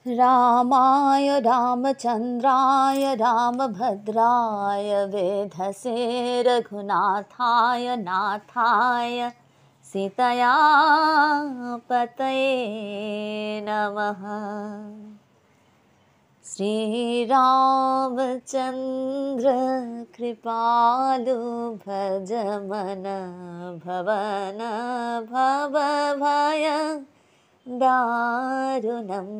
रामाय रामचन्द्राय रामभद्राय वेधसे रघुनाथाय नाथाय सीतया पतये नमः। श्रीरामचन्द्र कृपालु भजमन भवन भव भय दारुणम्।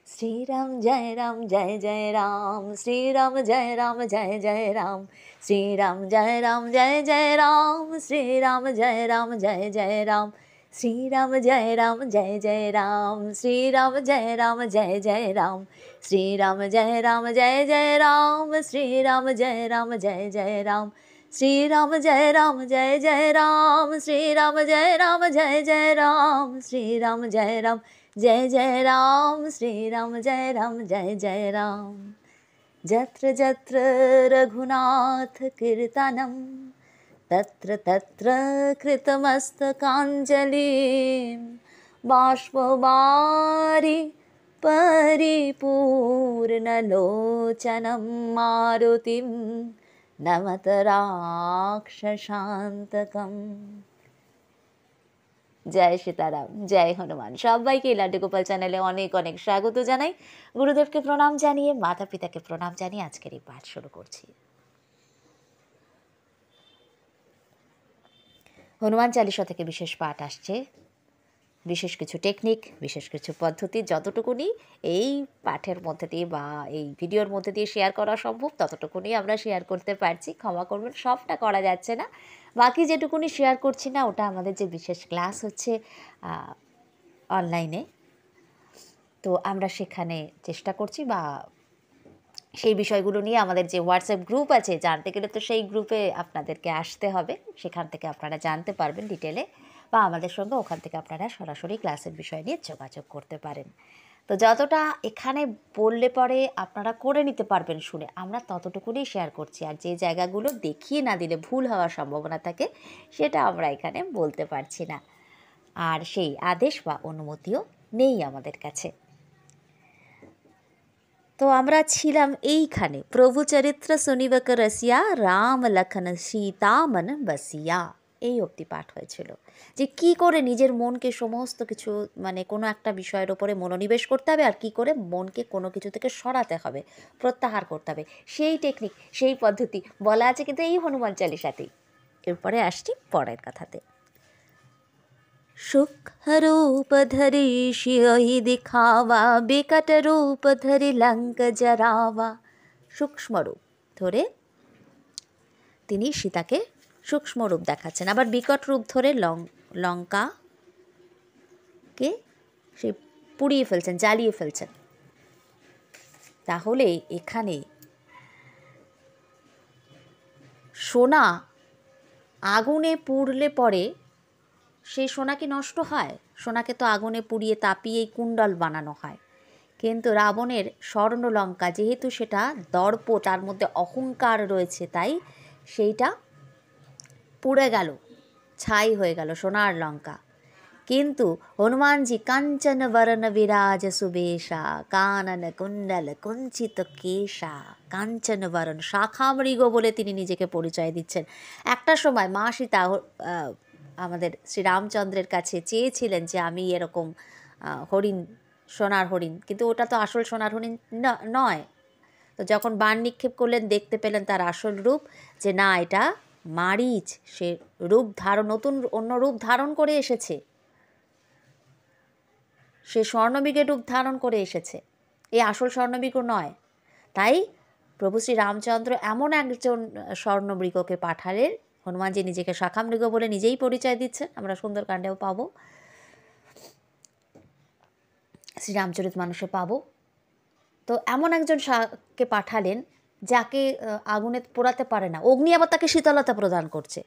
श्रीराम जय राम श्रीराम जय राम जय जय राम श्रीराम जय राम जय जय राम श्रीराम जय राम जय जय राम श्रीराम जय राम जय जय राम श्रीराम जय राम जय जय राम श्रीराम जय राम जय जय राम श्रीराम जय राम जय जय राम श्रीराम जय राम जय जय राम श्रीराम जय राम जय जय राम श्रीराम जय राम जय जय राम श्रीराम जय राम जय जय राम। जत्र जत्र रघुनाथ कीर्तनं तत्र तत्र कृतमस्तकाञ्जलिं बाष्पवारि परिपूर्णलोचनं मारुतिं नमत राक्षसान्तकम्। जय सीताराम, जय हनुमान। सबाइके लाड्डू गोपाल चैनेले अनेक अनेक स्वागत जानाई। गुरुदेवके प्रणाम जानिए माता पिताके प्रणाम जानिए आजकेर এই पाठ शुरू करছি। हनुमान चालिसा থেকে বিশেষ পাঠ আসছে, বিশেষ কিছু টেকনিক, বিশেষ কিছু পদ্ধতি যতটুকুনি এই পাঠের মধ্যে দিয়ে বা এই ভিডিওর মধ্যে দিয়ে শেয়ার করা সম্ভব ততটুকুনি আমরা শেয়ার করতে পারছি। ক্ষমা করবেন, সবটা করা যাচ্ছে না। বাকি যেটুকুনি শেয়ার করছি না ওটা আমাদের যে বিশেষ ক্লাস হচ্ছে অনলাইনে, তো আমরা সেখানে চেষ্টা করছি বা সেই বিষয়গুলো নিয়ে আমাদের যে হোয়াটসঅ্যাপ গ্রুপ আছে, জানতে গেলে তো সেই গ্রুপে আপনাদেরকে আসতে হবে, সেখান থেকে আপনারা জানতে পারবেন ডিটেলে, বা আমাদের সঙ্গে ওখান থেকে আপনারা সরাসরি ক্লাসের বিষয় নিয়ে যোগাযোগ করতে পারেন। তো যতটা এখানে বললে পরে আপনারা করে নিতে পারবেন শুনে, আমরা ততটুকুনি শেয়ার করছি। আর যে জায়গাগুলো দেখিয়ে না দিলে ভুল হওয়ার সম্ভাবনা থাকে সেটা আমরা এখানে বলতে পারছি না, আর সেই আদেশ বা অনুমতিও নেই আমাদের কাছে। তো আমরা ছিলাম এইখানে, প্রভু চরিত্র শুনিবক রসিয়া রাম লখন সীতা মন বসিয়া, এই অবধি পাঠ হয়েছিল। যে কি করে নিজের মনকে সমস্ত কিছু মানে কোনো একটা বিষয়ের ওপরে মনোনিবেশ করতে হবে, আর কি করে মনকে কোনো কিছু থেকে সরাতে হবে, প্রত্যাহার করতে হবে, সেই টেকনিক সেই পদ্ধতি বলা আছে কিন্তু এই হনুমান চালিসাতেই। এরপরে আসছি পরের কথাতে। सूक्ष्म रूप धरि सियहि दिखावा बिकट रूप धरि लंक जरावा। सूक्ष्म रूप धरे তিনি সীতাকে সূক্ষ্ম রূপ দেখাচ্ছেন, আবার বিকট রূপ ধরে লঙ্কাকে সে পুড়িয়ে ফেলছেন, জ্বালিয়ে ফেলছেন। তাহলে এখানে সোনা আগুনে পুড়লে পরে সেই সোনা কি নষ্ট হয়? সোনাকে তো আগুনে পুড়িয়ে তাপিয়েই কুণ্ডল বানানো হয়, কিন্তু রাবণের স্বর্ণলঙ্কা যেহেতু সেটা দর্প, তার মধ্যে অহংকার রয়েছে, তাই সেইটা পুড়ে গেল, ছাই হয়ে গেল সোনার লঙ্কা। কিন্তু হনুমানজি কাঞ্চন বরণ বিরাজ সুবেশা কানন কুণ্ডল কুঞ্চিত কেশা, কাঞ্চন বরণ শাখামৃগ বলে তিনি নিজেকে পরিচয় দিচ্ছেন। একটা সময় মা সীতা আমাদের শ্রীরামচন্দ্রের কাছে চেয়েছিলেন যে আমি এরকম হরিণ, সোনার হরিণ, কিন্তু ওটা তো আসল সোনার হরিণ নয়। তো যখন বাণ নিক্ষেপ করলেন দেখতে পেলেন তার আসল রূপ, যে না এটা মারিচ, সে রূপ ধারণ, নতুন অন্য রূপ ধারণ করে এসেছে, সে স্বর্ণমৃগের রূপ ধারণ করে এসেছে, এই আসল স্বর্ণমৃগ নয়। তাই প্রভু শ্রী রামচন্দ্র এমন একজন স্বর্ণমৃগকে পাঠালেন। হনুমানজি নিজেকে শাখামৃগ বলে নিজেই পরিচয় দিচ্ছেন, আমরা সুন্দরকাণ্ডেও পাবো, শ্রীরামচরিতমানসে পাবো। তো এমন একজন কে পাঠালেন যাকে আগুনে পোড়াতে পারে না, অগ্নি আবার তাকে শীতলতা প্রদান করছে।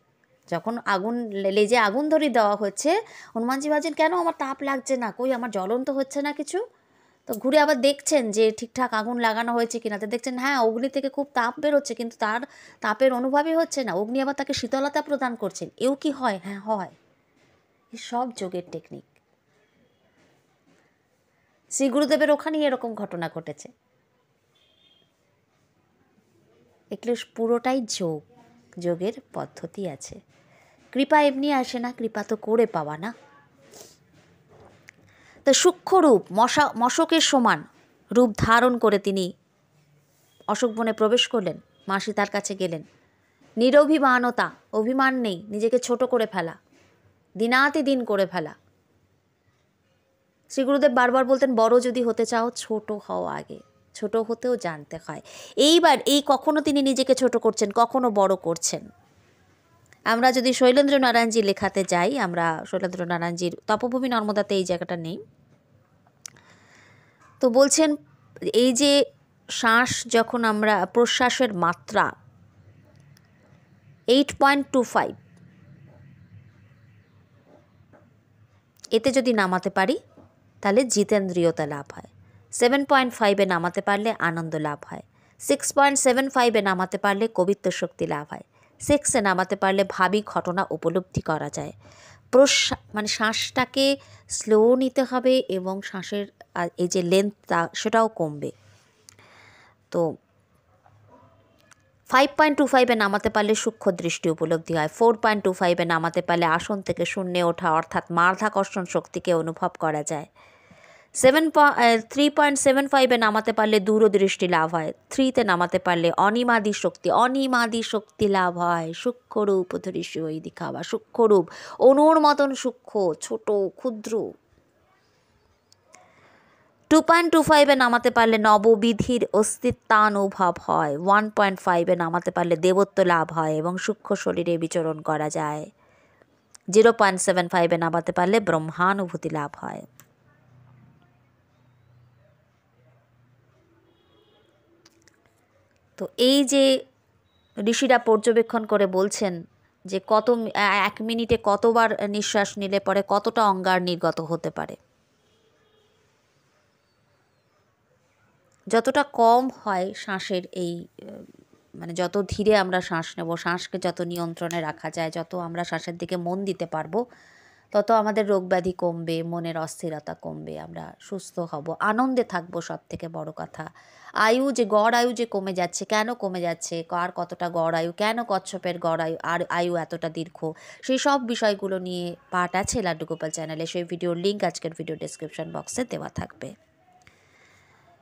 যখন আগুন লেজে আগুন ধরিয়ে দেওয়া হচ্ছে, হনুমানজি ভাবছেন কেন আমার তাপ লাগছে না, কই আমার জ্বলন্ত হচ্ছে না কিছু। তো ঘুরে আবার দেখছেন যে ঠিকঠাক আগুন লাগানো হয়েছে কিনা, তো দেখছেন হ্যাঁ অগ্নি থেকে খুব তাপ বেরোচ্ছে, কিন্তু তার তাপের অনুভবই হচ্ছে না, অগ্নি আবার তাকে শীতলতা প্রদান করছেন। এও কি হয়? হ্যাঁ হয়। এই সব যোগের টেকনিক। শ্রী গুরুদেবের ওখানেই এরকম ঘটনা ঘটেছে। এগুলো পুরোটাই যোগ, যোগের পদ্ধতি আছে। কৃপা এমনি আসে না, কৃপা তো করে পাওয়া না। তো সূক্ষ্মরূপ মশকের সমান রূপ ধারণ করে তিনি অশোক বনে প্রবেশ করলেন। মা সীতার কাছে গেলেন। নিরভিমানতা, অভিমান নেই, নিজেকে ছোট করে ফেলা, দিনাতিদিন করে ফেলা। শ্রী গুরুদেব বারবার বলতেন, বড় যদি হতে চাও ছোট হও আগে, ছোট হতেও জানতে হয়। এইবার কখনো তিনি নিজেকে ছোট করছেন, কখনো বড় করছেন। আমরা যদি শৈলেন্দ্র নারায়ণজির লেখাতে যাই, আমরা শৈলেন্দ্র নারায়ণজির তপভূমি নর্মদাতে এই জায়গাটা নেই, তো বলছেন এই যে শ্বাস যখন আমরা প্রশ্বাসের মাত্রা 8.25 এতে যদি নামাতে পারি তাহলে জিতেন্দ্রিয়তা লাভ হয়। 7.5-এ নামাতে পারলে আনন্দ লাভ হয়। 6.75-এ নামাতে পারলে কবিত্ব শক্তি লাভ হয়। 6-এ নামাতে পারলে ভাবি ঘটনা উপলব্ধি করা যায়। মানে শ্বাসটাকে স্লো নিতে হবে এবং শ্বাসের এই যে লেন্থটা সেটাও কমবে। তো 5.25-এ নামাতে পারলে সূক্ষ্ম দৃষ্টি উপলব্ধি হয়। 4.25-এ নামাতে পারলে আসন থেকে শূন্যে ওঠা অর্থাৎ মাধ্যাকর্ষণ শক্তিকে অনুভব করা যায়। 3.75-এ নামাতে পারলে দূরদৃষ্টি লাভ হয়। 3-তে নামাতে পারলে অনিমাদি শক্তি লাভ হয়। সূক্ষ্মরূপ ধরিষ্য ওই দিখা বা সূক্ষ্মরূপ, অনুর মতন সূক্ষ্ম, ছোট, ক্ষুদ্র। 2.25-এ নামাতে পারলে নববিধির অস্তিত্বানুভব হয়। 1.5-এ নামাতে পারলে দেবত্ব লাভ হয় এবং সূক্ষ্ম শরীরে বিচরণ করা যায়। 0.75-এ নামাতে পারলে ব্রহ্মানুভূতি লাভ হয়। তো এই যে ঋষিরা পর্যবেক্ষণ করে বলছেন যে 1 মিনিটে কতবার নিঃশ্বাস নিলে পরে কতটা অঙ্গার নির্গত হতে পারে। যতটা কম হয় শ্বাসের মানে যত ধীরে আমরা শ্বাস নেব, শ্বাসকে যত নিয়ন্ত্রণে রাখা যায়, যত আমরা শ্বাসের দিকে মন দিতে পারবো, তত আমাদের রোগব্যাধি কমবে, মনের অস্থিরতা কমবে, আমরা সুস্থ হব, আনন্দে থাকবো। সব থেকে বড় কথা, গড় আয়ু যে কমে যাচ্ছে, কেন কমে যাচ্ছে, কার কতটা গড় আয়ু, কেন কচ্ছপের গড় আয়ু এতটা দীর্ঘ, সেই সব বিষয়গুলো নিয়ে পাঠ আছে লাড্ডু গোপাল চ্যানেলে। সেই ভিডিওর লিঙ্ক আজকের ভিডিও ডেসক্রিপশন বক্সে দেওয়া থাকবে।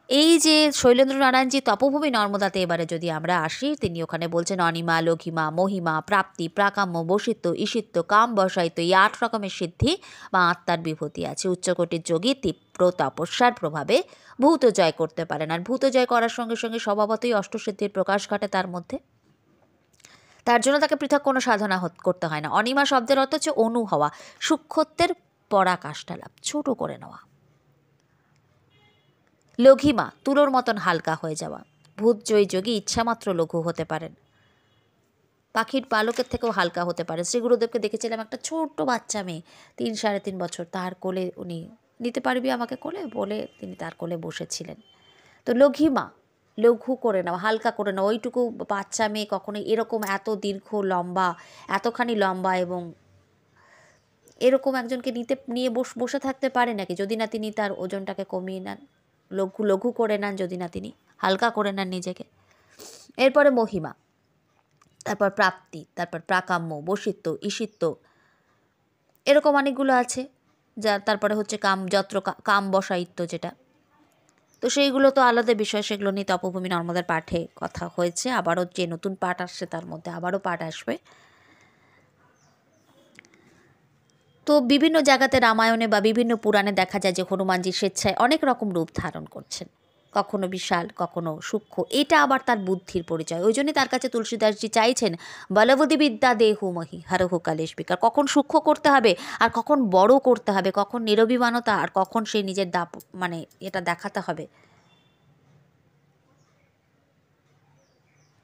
এই যে শৈলেন্দ্র নারায়ণজি তপভূমি নর্মদাতে এবারে যদি আমরা আসি, তিনি ওখানে বলছেন অনিমা, লঘিমা, মহিমা, প্রাপ্তি, প্রাকাম্য, বশিত্ব, ঈশিত্ব, কাম, বসায়িত্ব, এই 8 রকমের সিদ্ধি বা আত্মার বিভূতি আছে। উচ্চকোটির যোগী তীব্র তপস্যার প্রভাবে ভূত জয় করতে পারেন। আর ভূত জয় করার সঙ্গে সঙ্গে স্বভাবতই অষ্টসিদ্ধির প্রকাশ ঘটে তার মধ্যে। তার জন্য তাকে পৃথক কোনো সাধনা করতে হয় না। অনিমা শব্দের অর্থ হচ্ছে অনু হওয়া, সূক্ষ্মত্বের পরাকাষ্ঠা লাভ, ছোট করে নেওয়া। লঘিমা, তুলোর মতন হালকা হয়ে যাওয়া। ভূতজয়ী যোগী ইচ্ছামাত্র লঘু হতে পারেন, পাখির পালকের থেকেও হালকা হতে পারে। শ্রী গুরুদেবকে দেখেছিলাম, একটা ছোট্ট বাচ্চা মেয়ে, 3-3.5 বছর, তার কোলে উনি নিতে পারবি আমাকে কোলে বলে তিনি তার কোলে বসেছিলেন। তো লঘিমা, লঘু করে নাও, হালকা করে নাও। ওইটুকু বাচ্চা মেয়ে কখনো এরকম এত দীর্ঘ লম্বা, এতখানি লম্বা এবং এরকম একজনকে নিয়ে বসে থাকতে পারে নাকি, যদি না তিনি তার ওজনটাকে কমিয়ে নেন, লঘু করে নেন, যদি না তিনি হালকা করে নেন নিজেকে। এরপরে মহিমা, তারপর প্রাপ্তি, তারপর প্রাকাম্য, বশিত্ব, ঈশিত্ব, এরকম অনেকগুলো আছে। তারপরে হচ্ছে কাম বসায়িত্ব যেটা, তো সেইগুলো তো আলাদা বিষয়, সেগুলো নিয়ে তপভূমি নর্মদার পাঠে কথা হয়েছে। আবারও যে নতুন পাঠ আসছে তার মধ্যে আবারও পাঠ আসবে। তো বিভিন্ন জায়গাতে রামায়ণে বা বিভিন্ন পুরাণে দেখা যায় যে হনুমানজি স্বেচ্ছায় অনেক রকম রূপ ধারণ করছেন, কখনো বিশাল, কখনো সূক্ষ্ম। এটা আবার তার বুদ্ধির পরিচয়। ওই জন্যই তার কাছে তুলসীদাসজি চাইছেন বলবতী বিদ্যা দেহু মহি হরহু কালেশ বিকার। কখন সূক্ষ্ম করতে হবে আর কখন বড় করতে হবে, কখন নিরভিমানতা আর কখন সে নিজের মানে এটা দেখাতে হবে।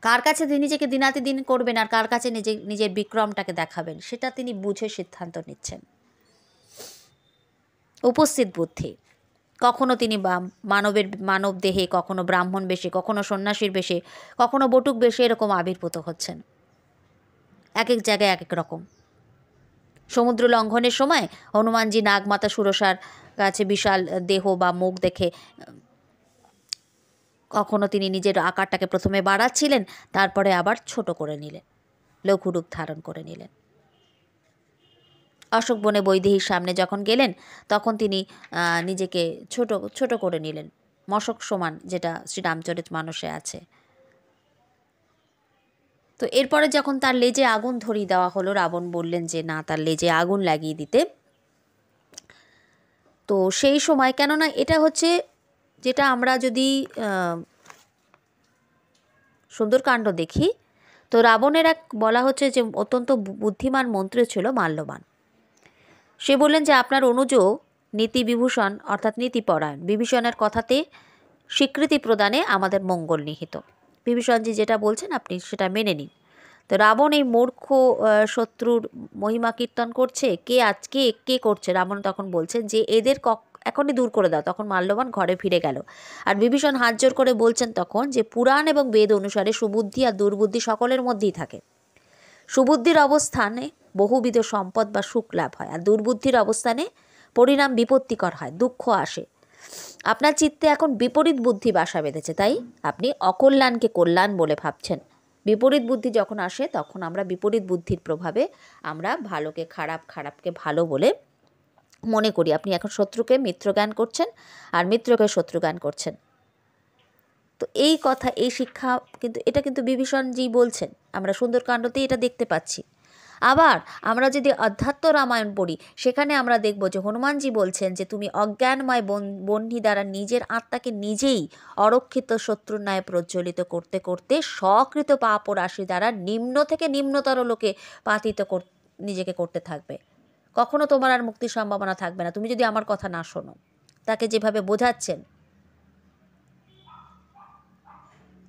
কার কাছে নিজেকে দিনাতিদিন করবেন আর কার কাছে নিজের বিক্রমটাকে দেখাবেন, সেটা তিনি বুঝে সিদ্ধান্ত নিচ্ছেন। উপস্থিত বুদ্ধি, কখনো তিনি মানব দেহে, কখনো ব্রাহ্মণ বেশে, কখনো সন্ন্যাসীর বেশে, কখনো বটুক বেশে এরকম আবির্ভূত হচ্ছেন। এক এক জায়গায় এক এক রকম। সমুদ্র লঙ্ঘনের সময় হনুমানজি নাগমাতা সুরসার কাছে বিশাল দেহ বা মুখ দেখে কখনো তিনি নিজের আকারটাকে প্রথমে বাড়াচ্ছিলেন, তারপরে আবার ছোট করে নিলেন, লঘু রূপ ধারণ করে নিলেন। অশোক বনে বৈদেহীর সামনে যখন গেলেন তখন তিনি নিজেকে ছোট ছোট করে নিলেন, মশক সমান, যেটা শ্রীরামচরিতমানসে আছে। তো এরপরে যখন তার লেজে আগুন ধরিয়ে দেওয়া হলো, রাবণ বললেন যে না, তার লেজে আগুন লাগিয়ে দিতে। তো সেই সময়, কেননা এটা হচ্ছে যেটা আমরা যদি সুন্দরকাণ্ড দেখি, তো রাবণের এক বলা হচ্ছে যে অত্যন্ত বুদ্ধিমান মন্ত্রী ছিল মাল্যবান। সে বললেন যে আপনার অনুজ নীতি বিভূষণ অর্থাৎ নীতিপরায়ণ, বিভীষণের কথাতে স্বীকৃতি প্রদানে আমাদের মঙ্গল নিহিত। বিভীষণজি যেটা বলছেন আপনি সেটা মেনে নিন। তো রাবণ এই মূর্খ শত্রুর মহিমা কীর্তন করছে, কে করছে? রাবণ তখন বলছেন যে এদের এখনই দূর করে দাও। তখন মাল্যবান ঘরে ফিরে গেল। আর বিভীষণ হাত জোর করে বলছেন তখন যে পুরাণ এবং বেদ অনুসারে সুবুদ্ধি আর দুর্বুদ্ধি সকলের মধ্যেই থাকে। সুবুদ্ধির অবস্থানে বহুবিধ সম্পদ বা সুখ লাভ হয়, আর দুর্বুদ্ধির অবস্থানে পরিণাম বিপত্তিকর হয়, দুঃখ আসে। আপনার চিত্তে এখন বিপরীত বুদ্ধি বাসা বেঁধেছে, তাই আপনি অকল্যাণকে কল্যাণ বলে ভাবছেন। বিপরীত বুদ্ধি যখন আসে তখন আমরা বিপরীত বুদ্ধির প্রভাবে আমরা ভালোকে খারাপ, খারাপকে ভালো বলে মনে করি। আপনি এখন শত্রুকে মিত্র জ্ঞান করছেন আর মিত্রকে শত্রু জ্ঞান করছেন। তো এই কথা, এই শিক্ষা এটা কিন্তু বিভীষণজি বলছেন, আমরা সুন্দরকাণ্ডতেই এটা দেখতে পাচ্ছি। আবার আমরা যদি অধ্যাত্ম রামায়ণ পড়ি, সেখানে আমরা দেখব যে হনুমানজি বলছেন যে তুমি অজ্ঞানময় বহ্নি দ্বারা নিজের আত্মাকে নিজেই অরক্ষিত শত্রুর ন্যায় প্রজ্বলিত করতে করতে স্বকৃত পাপ ও রাশি দ্বারা নিম্ন থেকে নিম্নতর লোকে পাতিত নিজেকে করতে থাকবে। কখনো তোমার আর মুক্তির সম্ভাবনা থাকবে না, তুমি যদি আমার কথা না শোনো। তাকে যেভাবে বোঝাচ্ছেন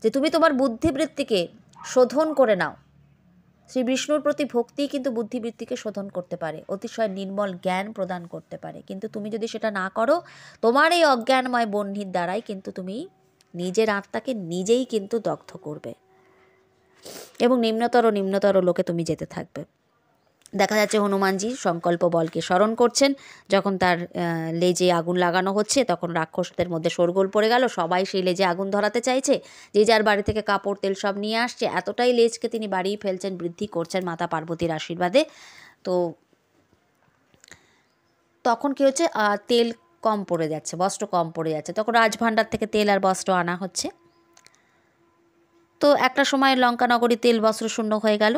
যে তুমি তোমার বুদ্ধিবৃত্তিকে শোধন করে নাও। শ্রী বিষ্ণুর প্রতি ভক্তি কিন্তু বুদ্ধিবৃত্তিকে শোধন করতে পারে, অতিশয় নির্মল জ্ঞান প্রদান করতে পারে। কিন্তু তুমি যদি সেটা না করো, তোমার এই অজ্ঞানময় বহ্নির দ্বারাই কিন্তু তুমি নিজের আত্মাকে নিজেই কিন্তু দগ্ধ করবে এবং নিম্নতর লোকে তুমি যেতে থাকবে। দেখা যাচ্ছে হনুমানজি সংকল্প বলকে স্মরণ করছেন। যখন তার লেজে আগুন লাগানো হচ্ছে তখন রাক্ষসদের মধ্যে শোরগোল পড়ে গেল, সবাই সেই লেজে আগুন ধরাতে চাইছে, যে যার বাড়ি থেকে কাপড় তেল সব নিয়ে আসছে। এতটাই লেজকে তিনি বাড়িয়ে ফেলছেন, বৃদ্ধি করছেন মাতা পার্বতীর আশীর্বাদে। তো তখন কী হচ্ছে, তেল কম পড়ে যাচ্ছে, বস্ত্র কম পড়ে যাচ্ছে। তখন রাজভাণ্ডার থেকে তেল আর বস্ত্র আনা হচ্ছে। তো একটা সময় লঙ্কানগরী তেল বস্ত্র শূন্য হয়ে গেল,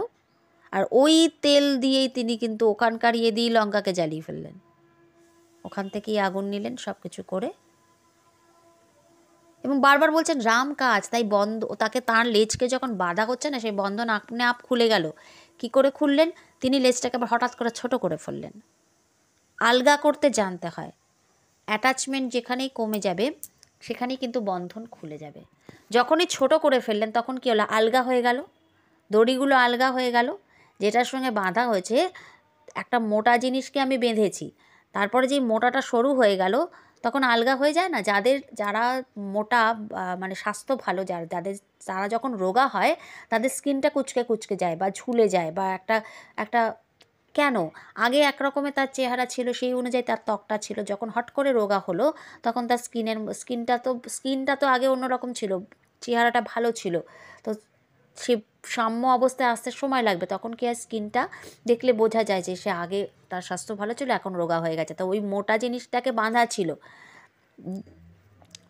আর ওই তেল দিয়েই তিনি কিন্তু ওখানকার দিয়েই লঙ্কাকে জ্বালিয়ে ফেললেন। ওখান থেকেই আগুন নিলেন সব কিছু করে, এবং বারবার বলছেন রাম কাজ, তাই তাকে তার লেজকে যখন বাঁধা হচ্ছে না, সেই বন্ধন আপনি আপ খুলে গেল। কি করে খুললেন? তিনি লেজটাকে আবার হঠাৎ করে ছোট করে ফেললেন। আলগা করতে জানতে হয়। অ্যাটাচমেন্ট যেখানেই কমে যাবে সেখানেই কিন্তু বন্ধন খুলে যাবে। যখনই ছোট করে ফেললেন তখন কী হলো, আলগা হয়ে গেল, দড়িগুলো আলগা হয়ে গেল। যেটার সঙ্গে বাঁধা হয়েছে, একটা মোটা জিনিসকে আমি বেঁধেছি, তারপরে যেই মোটাটা সরু হয়ে গেল তখন আলগা হয়ে যায় না। যারা মোটা, মানে স্বাস্থ্য ভালো, তারা যখন রোগা হয় তাদের স্কিনটা কুচকে কুচকে যায় বা ঝুলে যায়, বা একটা কেন, আগে এক রকমের তার চেহারা ছিল, সেই অনুযায়ী তার ত্বকটা ছিল। যখন হট করে রোগা হলো তখন তার স্কিনটা তো আগে অন্যরকম ছিল, চেহারাটা ভালো ছিল। তো সে সাম্য অবস্থায় আসতে সময় লাগবে। তখন কি আর স্কিনটা দেখলে বোঝা যায় যে সে আগে তার স্বাস্থ্য ভালো ছিল, এখন রোগা হয়ে গেছে। তো ওই মোটা জিনিসটাকে বাঁধা ছিল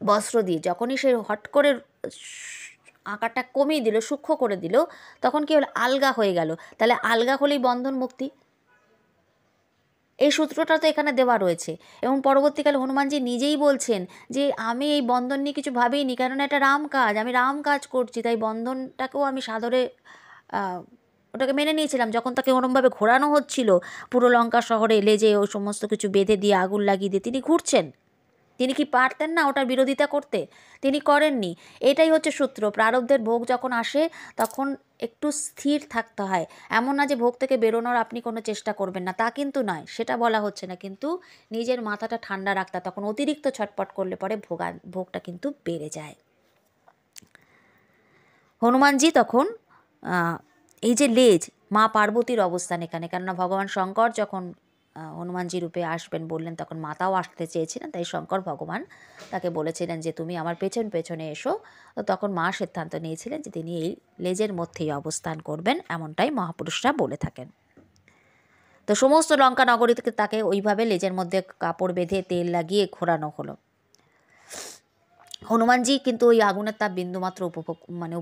বস্ত্র দিয়ে। যখনই সে হট করে আকারটা কমিয়ে দিল, সূক্ষ্ম করে দিল, তখন কি হলো, আলগা হয়ে গেল। তাহলে আলগা হলেই বন্ধন মুক্তি, এই সূত্রটা তো এখানে দেওয়া রয়েছে। এবং পরবর্তীকালে হনুমানজি নিজেই বলছেন যে আমি এই বন্ধন নিয়ে কিছু ভাবিনি, কেননা এটা রাম কাজ, আমি রাম কাজ করছি, তাই বন্ধনটাকেও আমি সাদরে ওটাকে মেনে নিয়েছিলাম। যখন তাকে ওরমভাবে ঘোরানো হচ্ছিল পুরো লঙ্কা শহরে, লেজে ও সমস্ত কিছু বেঁধে দিয়ে আগুন লাগিয়ে দিয়ে তিনি ঘুরছেন, তিনি কি পারতেন না ওটার বিরোধিতা করতে? তিনি করেননি। এটাই হচ্ছে সূত্র। প্রারব্ধের ভোগ যখন আসে তখন একটু স্থির থাকতে হয়। এমন না যে ভোগ থেকে বেরোনোর আপনি কোনো চেষ্টা করবেন না, তা কিন্তু নয়, সেটা বলা হচ্ছে না। কিন্তু নিজের মাথাটা ঠান্ডা রাখতে, তখন অতিরিক্ত ছটপট করলে পরে ভোগটা কিন্তু বেড়ে যায়। হনুমানজি তখন এই যে লেজ, মা পার্বতীর অবস্থান এখানে, কেননা ভগবান শঙ্কর যখন হনুমানজি রূপে আসবেন বললেন, তখন মাতাও আসতে চেয়েছিলেন। তাই শঙ্কর ভগবান তাকে বলেছিলেন যে তুমি আমার পেছনে এসো। তো তখন মা সিদ্ধান্ত নিয়েছিলেন যে তিনি এই লেজের মধ্যেই অবস্থান করবেন, এমনটাই মহাপুরুষরা বলে থাকেন। তো সমস্ত লঙ্কা নগরী থেকে তাকে ওইভাবে লেজের মধ্যে কাপড় বেঁধে তেল লাগিয়ে ঘোরানো হলো। হনুমানজি কিন্তু ওই আগুনের তাপ বিন্দুমাত্র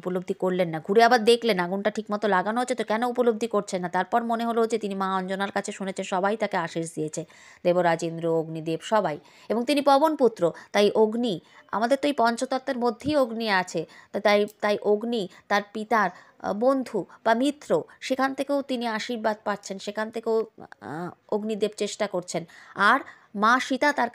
উপলব্ধি করলেন না। ঘুরে আবার দেখলেন আগুনটা ঠিকমতো লাগানো হচ্ছে তো, কেন উপলব্ধি করছেন না? তারপর মনে হলো যে তিনি মা অঞ্জনার কাছে শুনেছে সবাই তাকে আশীষ দিয়েছে, দেবরাজ ইন্দ্র, অগ্নিদেব সবাই, এবং তিনি পবনপুত্র। তাই অগ্নি, আমাদের তো এই পঞ্চতত্ত্বের মধ্যেই অগ্নি আছে, তাই তাই অগ্নি তার পিতার বন্ধু বা মিত্র, সেখান থেকেও তিনি আশীর্বাদ পাচ্ছেন, সেখান থেকেও অগ্নিদেব চেষ্টা করছেন। আর মা সীতা তার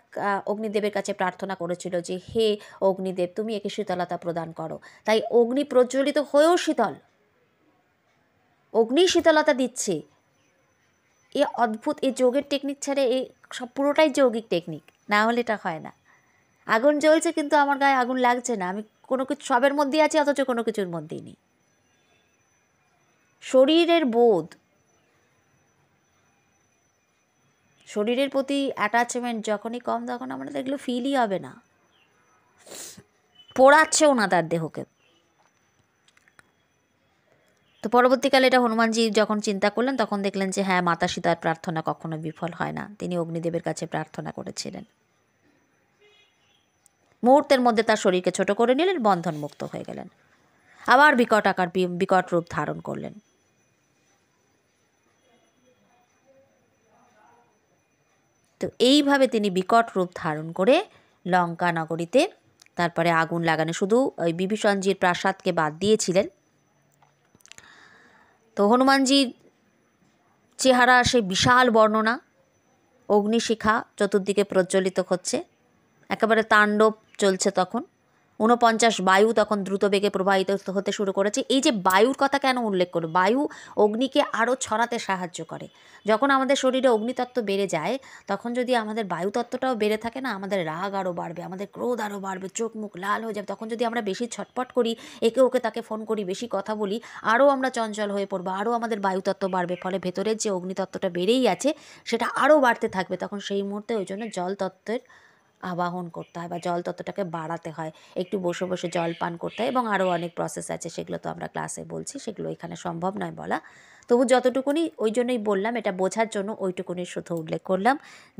অগ্নিদেবের কাছে প্রার্থনা করেছিল যে হে অগ্নিদেব, তুমি একে শীতলতা প্রদান করো। তাই অগ্নি প্রজ্বলিত হয়েও শীতল, অগ্নি শীতলতা দিচ্ছে। এ অদ্ভুত, এই যোগের টেকনিক ছাড়া এই সব পুরোটাই যৌগিক টেকনিক, না হলে এটা হয় না। আগুন জ্বলছে কিন্তু আমার গায়ে আগুন লাগছে না, আমি কোনো কিছু সবের মধ্যেই আছি অথচ কোনো কিছুর মধ্যেই নেই। শরীরের বোধ, শরীরের প্রতি অ্যাটাচমেন্ট যখনই কম তখন আমরা দেখলে ফিলই হবে না, পোড়াচ্ছেও না তার দেহকে। তো পরবর্তীকালে এটা হনুমানজি যখন চিন্তা করলেন তখন দেখলেন যে হ্যাঁ, মাতা সীতার প্রার্থনা কখনো বিফল হয় না। তিনি অগ্নিদেবের কাছে প্রার্থনা করেছিলেন, মুহূর্তের মধ্যে তার শরীরকে ছোট করে নিলেন, বন্ধন মুক্ত হয়ে গেলেন, আবার বিকট আকার বিকট রূপ ধারণ করলেন। তো এইভাবে তিনি বিকট রূপ ধারণ করে লঙ্কা নগরীতে তারপরে আগুন লাগানো, শুধু ওই বিভীষণজির প্রাসাদকে বাদ দিয়েছিলেন। তো হনুমানজির চেহারা সেই বিশাল বর্ণনা, অগ্নিশিখা চতুর্দিকে প্রজ্বলিত হচ্ছে, একেবারে তাণ্ডব চলছে তখন। ৪৯ বায়ু তখন দ্রুত বেগে প্রবাহিত হতে শুরু করেছে। এই যে বায়ুর কথা কেন উল্লেখ করো, বায়ু অগ্নিকে আরও ছড়াতে সাহায্য করে। যখন আমাদের শরীরে অগ্নিতত্ত্ব বেড়ে যায় তখন যদি আমাদের বায়ুতত্ত্বটাও বেড়ে থাকে না, আমাদের রাগ আরও বাড়বে, আমাদের ক্রোধ আরও বাড়বে, চোখ মুখ লাল হয়ে যাবে। তখন যদি আমরা বেশি ছটপট করি, একে ওকে তাকে ফোন করি, বেশি কথা বলি, আরও আমরা চঞ্চল হয়ে পড়বো, আরও আমাদের বায়ুতত্ত্ব বাড়বে, ফলে ভেতরের যে অগ্নিতত্ত্বটা বেড়েই আছে সেটা আরও বাড়তে থাকবে। তখন সেই মুহূর্তে ওই জন্য জলতত্ত্বের আবাহন করতে হয় বা জল তত্ত্বটাকে বাড়াতে হয়, একটু বসে বসে জল পান করতে হয়, এবং আরও অনেক প্রসেস আছে, সেগুলো তো আমরা ক্লাসে বলছি, সেগুলো এখানে সম্ভব নয় বলা। তবু যতটুকুনি, ওই জন্যই বললাম, এটা বোঝার জন্য ওইটুকুনি শুধু উল্লেখ করলাম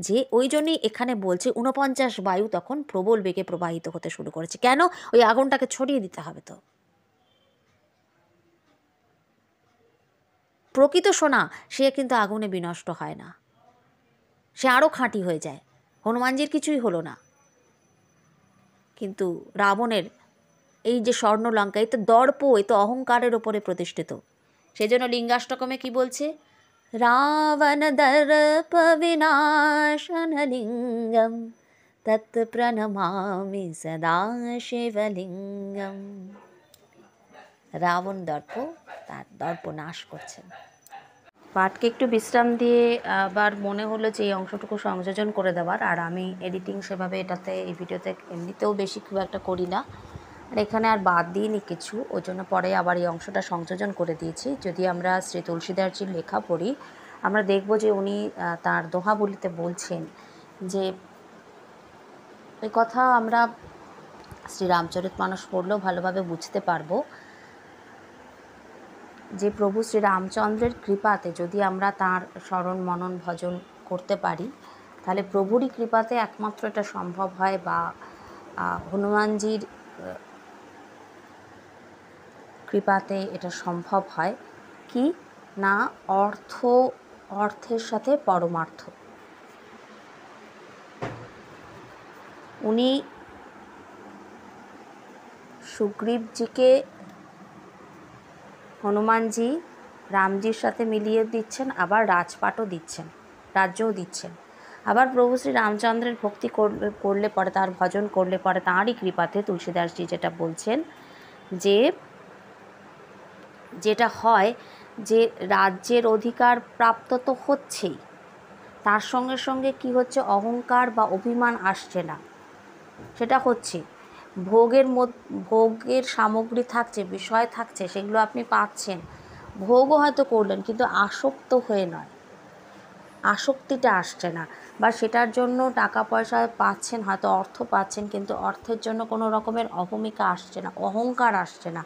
যে ওই জন্যই এখানে বলছে ৪৯ বায়ু তখন প্রবল বেগে প্রবাহিত হতে শুরু করেছে। কেন? ওই আগুনটাকে ছড়িয়ে দিতে হবে। তো প্রকৃত সোনা সে কিন্তু আগুনে বিনষ্ট হয় না, সে আরও খাঁটি হয়ে যায়। হনুমানজির কিছুই হলো না, কিন্তু রাবণের এই যে স্বর্ণলঙ্কা, এই তো দর্প, এই তো অহংকারের ওপরে প্রতিষ্ঠিত। সেজন্য লিঙ্গাষ্টকমে কি বলছে? রাবণ দর্প বিনাশন লিঙ্গম তৎ প্রণমামি সদা শিবলিঙ্গম। রাবণ দর্প, তার দর্প নাশ করছেন। পাঠকে একটু বিশ্রাম দিয়ে আবার মনে হলো যে এই অংশটুকু সংযোজন করে দেওয়ার। আর আমি এডিটিং সেভাবে এটাতে, এই ভিডিওতে এমনিতেও বেশি খুব একটা করি না, আর এখানে আর বাদ দিইনি কিছু, ওই জন্য পরে আবার এই অংশটা সংযোজন করে দিয়েছি। যদি আমরা শ্রী তুলসীদাসজির লেখা পড়ি, আমরা দেখব যে উনি তার দোহাবলিতে বলছেন যে এই কথা আমরা শ্রী রামচরিতমানস পড়লেও ভালোভাবে বুঝতে পারবো যে প্রভু শ্রী রামচন্দ্রের কৃপাতে যদি আমরা তাঁর স্মরণ মনন ভজন করতে পারি, তাহলে প্রভুরই কৃপাতে একমাত্র এটা সম্ভব হয়, বা হনুমানজির কৃপাতে এটা সম্ভব হয়। কি না, অর্থের সাথে পরমার্থ। উনি সুগ্রীবজিকে হনুমানজি রামজির সাথে মিলিয়ে দিচ্ছেন, আবার রাজপাটও দিচ্ছেন, রাজ্যও দিচ্ছেন। আবার প্রভু শ্রী রামচন্দ্রের ভক্তি করলে পরে, তার ভজন করলে পরে তাঁরই কৃপাতে, তুলসীদাসজি যেটা বলছেন যে যেটা হয় যে রাজ্যের অধিকার প্রাপ্ত তো হচ্ছেই, তার সঙ্গে সঙ্গে কি হচ্ছে, অহংকার বা অভিমান আসছে না, সেটা হচ্ছে ভোগের সামগ্রী থাকছে, বিষয় থাকছে, সেগুলো আপনি পাচ্ছেন, ভোগও হয়তো করলেন কিন্তু আসক্ত হয়ে নয়। আসক্তিটা আসছে না, বা সেটার জন্য টাকা পয়সা পাচ্ছেন, হয়তো অর্থ পাচ্ছেন, কিন্তু অর্থের জন্য কোনো রকমের অহমিকা আসছে না, অহংকার আসছে না,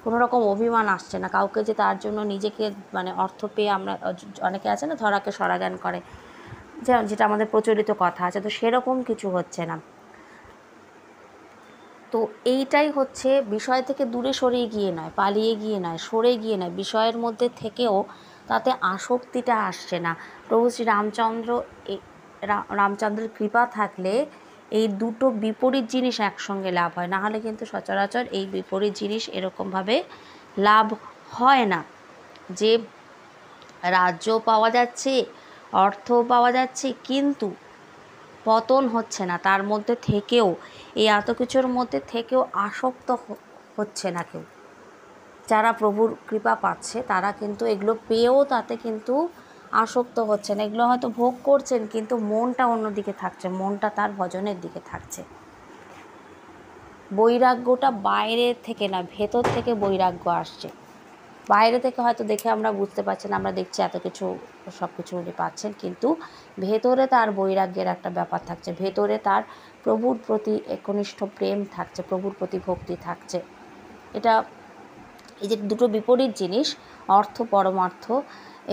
কোনো রকম অভিমান আসছে না, কাউকে যে তার জন্য নিজেকে মানে অর্থ পেয়ে আমরা অনেকে আছে না ধরাকে সরাজ্ঞান করে, যেটা আমাদের প্রচলিত কথা আছে, তো সেরকম কিছু হচ্ছে না। তো এইটাই হচ্ছে বিষয় থেকে দূরে সরিয়ে গিয়ে নয়, পালিয়ে গিয়ে নয়, সরে গিয়ে নয়, বিষয়ের মধ্যে থেকেও তাতে আসক্তিটা আসছে না। প্রভু শ্রী রামচন্দ্র রামচন্দ্রের কৃপা থাকলে এই দুটো বিপরীত জিনিস একসঙ্গে লাভ হয়, না হলে কিন্তু সচরাচর এই বিপরীত জিনিস এরকমভাবে লাভ হয় না, যে রাজ্য পাওয়া যাচ্ছে, অর্থও পাওয়া যাচ্ছে, কিন্তু পতন হচ্ছে না, তার মধ্যে থেকেও এই এত কিছুর মধ্যে থেকেও আসক্ত হচ্ছে না কেউ। যারা প্রভুর কৃপা পাচ্ছে তারা কিন্তু এগুলো পেয়েও তাতে কিন্তু আসক্ত হচ্ছে না, এগুলো হয়তো ভোগ করছেন কিন্তু মনটা অন্যদিকে থাকছে, মনটা তার ভজনের দিকে থাকছে। বৈরাগ্যটা বাইরে থেকে না, ভেতর থেকে বৈরাগ্য আসছে। বাইরে থেকে হয়তো দেখে আমরা বুঝতে পারছি না, আমরা দেখছি এত কিছু সব কিছু উনি পাচ্ছেন, কিন্তু ভেতরে তার বৈরাগ্যের একটা ব্যাপার থাকছে, ভেতরে তার প্রভুর প্রতি একনিষ্ঠ প্রেম থাকছে, প্রভুর প্রতি ভক্তি থাকছে। এটা এই যে দুটো বিপরীত জিনিস, অর্থ পরমার্থ,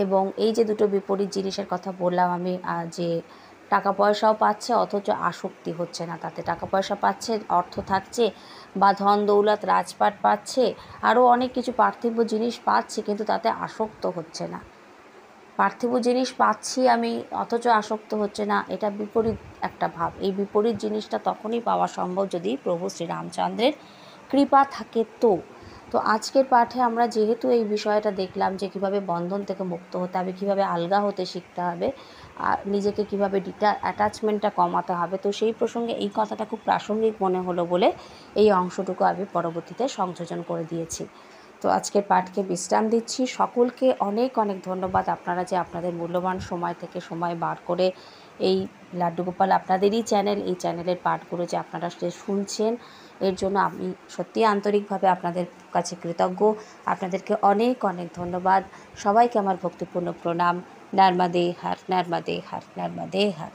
এবং এই যে দুটো বিপরীত জিনিসের কথা বললাম আমি, যে টাকা পয়সাও পাচ্ছে অথচ আসক্তি হচ্ছে না তাতে, টাকা পয়সা পাচ্ছে, অর্থ থাকছে, বা ধন দৌলত রাজপাট পাচ্ছে, আরও অনেক কিছু পার্থিব জিনিস পাচ্ছে, কিন্তু তাতে আসক্ত হচ্ছে না। পার্থিব জিনিস পাচ্ছি আমি অথচ আসক্ত হচ্ছে না, এটা বিপরীত একটা ভাব। এই বিপরীত জিনিসটা তখনই পাওয়া সম্ভব যদি প্রভু শ্রীরামচন্দ্রের কৃপা থাকে। তো আজকের পাঠে আমরা যেহেতু এই বিষয়টা দেখলাম যে কীভাবে বন্ধন থেকে মুক্ত হতে হবে, কীভাবে আলগা হতে শিখতে হবে, নিজেকে কীভাবে অ্যাটাচমেন্টটা কমাতে হবে, তো সেই প্রসঙ্গে এই কথাটা খুব প্রাসঙ্গিক মনে হলো বলে এই অংশটুকু আমি পরবর্তীতে সংযোজন করে দিয়েছি। তো আজকের পাঠকে বিশ্রাম দিচ্ছি। সকলকে অনেক অনেক ধন্যবাদ, আপনারা যে আপনাদের মূল্যবান সময় থেকে সময় বার করে এই লাড্ডু গোপাল আপনাদেরই চ্যানেল, এই চ্যানেলের পাঠগুলো যে আপনারা শুনছেন, এর জন্য আমি সত্যি আন্তরিকভাবে আপনাদের কাছে কৃতজ্ঞ। আপনাদেরকে অনেক অনেক ধন্যবাদ। সবাইকে আমার ভক্তিপূর্ণ প্রণাম। নর্মদে হর, নর্মদে হর, নর্মদে হর।